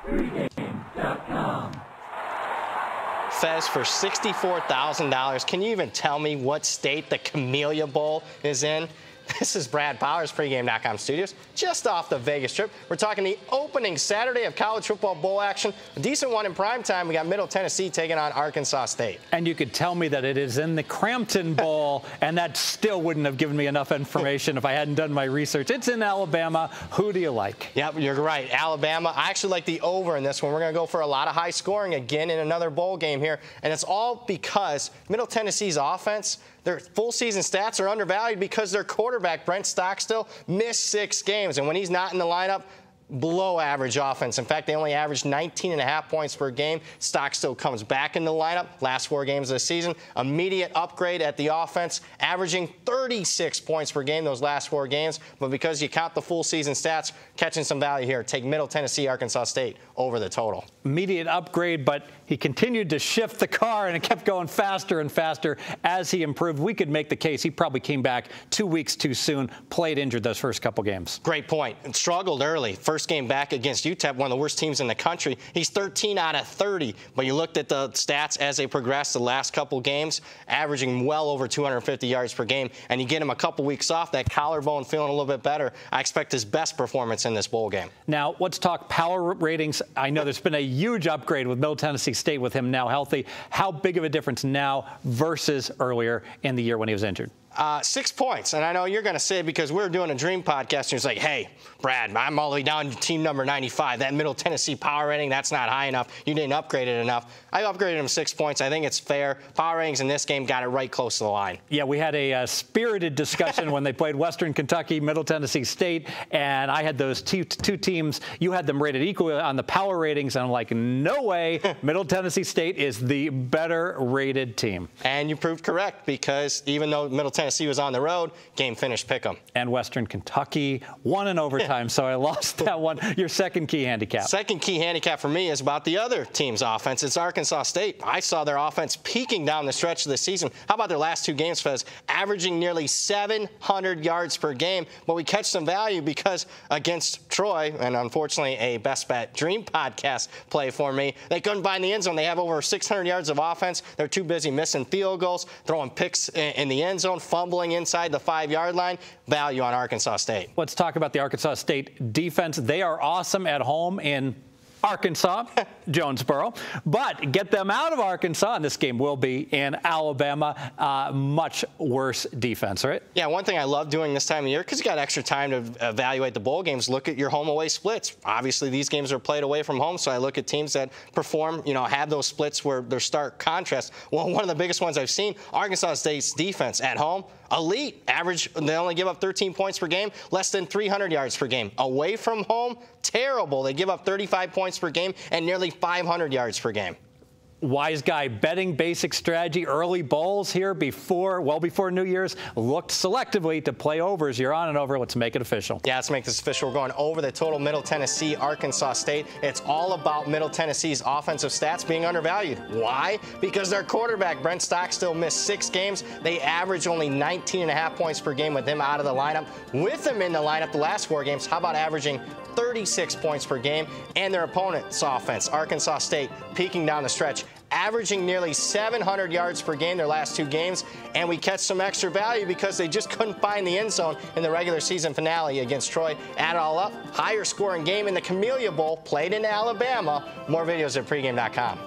Pregame.com. Fez, for $64,000, can you even tell me what state the Camellia Bowl is in? This is Brad Powers, Pregame.com studios, just off the Vegas Strip. We're talking the opening Saturday of college football bowl action. A decent one in prime time. We got Middle Tennessee taking on Arkansas State. And you could tell me that it is in the Crampton Bowl, and that still wouldn't have given me enough information if I hadn't done my research. It's in Alabama. Who do you like? Yep, you're right. Alabama. I actually like the over in this one. We're going to go for a lot of high scoring again in another bowl game here. And it's all because Middle Tennessee's offense, their full season stats are undervalued because their quarterback, Brent Stockstill, missed 6 games. And when he's not in the lineup, below average offense. In fact, they only averaged 19.5 points per game. Stockstill comes back in the lineup. Last 4 games of the season. Immediate upgrade at the offense, averaging 36 points per game those last 4 games. But because you count the full season stats, catching some value here. Take Middle Tennessee, Arkansas State over the total. Immediate upgrade, but he continued to shift the car, and it kept going faster and faster as he improved. We could make the case he probably came back 2 weeks too soon, played injured those first couple games. Great point. And struggled early. First game back against UTEP, one of the worst teams in the country. He's 13 out of 30. But you looked at the stats as they progressed the last couple games, averaging well over 250 yards per game. And you get him a couple weeks off, that collarbone feeling a little bit better. I expect his best performance in this bowl game. Now, let's talk power ratings. I know there's been a huge upgrade with Middle Tennessee State with him now healthy. How big of a difference now versus earlier in the year when he was injured? 6 points, and I know you're going to say, because we're doing a dream podcast, and it's like, hey, Brad, I'm all the way down to team number 95. That Middle Tennessee power rating, that's not high enough. You didn't upgrade it enough. I upgraded him 6 points. I think it's fair. Power ratings in this game got it right close to the line. Yeah, we had a spirited discussion when they played Western Kentucky, Middle Tennessee State, and I had those two teams. You had them rated equally on the power ratings, and I'm like, no way. Middle Tennessee State is the better rated team. And you proved correct, because even though Middle Tennessee was on the road, game finished pick 'em. And Western Kentucky won in overtime, so I lost that one. Your second key handicap. Second key handicap for me is about the other team's offense. It's Arkansas State. I saw their offense peaking down the stretch of the season. How about their last 2 games, Fez? Averaging nearly 700 yards per game. But we catch some value because against Troy, and unfortunately a Best Bet Dream podcast play for me, they couldn't find the end zone. They have over 600 yards of offense. They're too busy missing field goals, throwing picks in the end zone, fumbling inside the 5-yard line. Value on Arkansas State. Let's talk about the Arkansas State defense. They are awesome at home in Arkansas, Jonesboro, but get them out of Arkansas, and this game will be in Alabama. Much worse defense, right? Yeah, one thing I love doing this time of year, because you got extra time to evaluate the bowl games, look at your home-away splits. Obviously, these games are played away from home, so I look at teams that perform, have those splits where there's stark contrast. Well, one of the biggest ones I've seen, Arkansas State's defense at home, elite. Average, they only give up 13 points per game, less than 300 yards per game. Away from home, terrible. They give up 35 points per game and nearly 500 yards per game. Wise guy betting basic strategy, early bowls here well before New Year's. Looked selectively to play overs. You're on and over. Let's make it official. Yeah, let's make this official. We're going over the total. Middle Tennessee, Arkansas State. It's all about Middle Tennessee's offensive stats being undervalued. Why? Because their quarterback, Brent Stockstill, missed 6 games. They average only 19.5 points per game with him out of the lineup. With him in the lineup the last 4 games, how about averaging 36 points per game? And their opponent's offense, Arkansas State, peaking down the stretch, averaging nearly 700 yards per game their last 2 games. And we catch some extra value because they just couldn't find the end zone in the regular season finale against Troy. Add it all up, higher scoring game in the Camellia Bowl, played in Alabama. More videos at pregame.com.